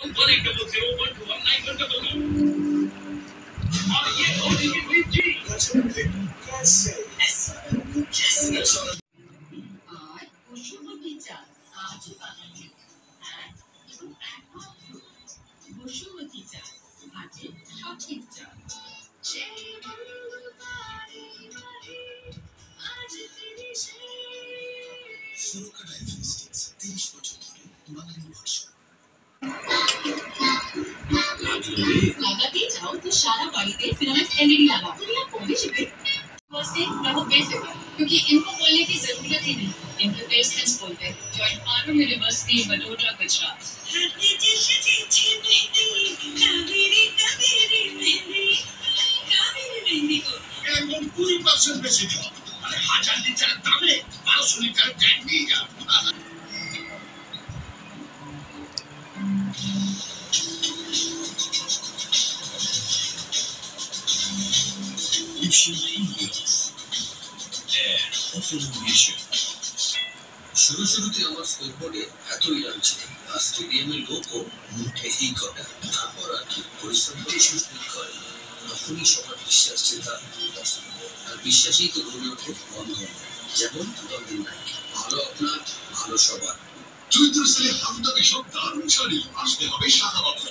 और ये OTP जी कैसे আর বসুমতী চাল আজই বানানো বসুমতী চাল আজই সঠিক চাল সুরক্ষা ডায়াগনস্টিক্স 30 বছর ধরে বাঙালির ভাষা लगाते जाओ तो सारा बाड़ीते फिलामेंट एलईडी लगा दुनिया खोलने शिपे से रहो बेफिक्र क्योंकि इनको खोलने की जरूरत ही नहीं इनके पेशेंट्स बोलते हैं joint arm university Vadodara Gujarat এখন 20% বেশি দিও মানে 1000 লিটার দামে 1200 লিটার ট্যাঙ্ক নিয়ে যাও शुरू शुरूते আমার স্কোরবোর্ডে এতই রান ছিল আর স্টেডিয়ামের লোকও মুঠে এই কটা তারপর আর কি পরিশ্রম করে শুরু করে তখনই সবার বিশ্বাস চেতা আর বিশ্বাসই তো গড়ে ওঠে বন্ধন যেমন দলদিন ব্যাংক ভালো আপনার ভালো সবার চৈত্র সেলে হামদা এসব দারুণ শাড়ি আসতে হবে শাখাবাবু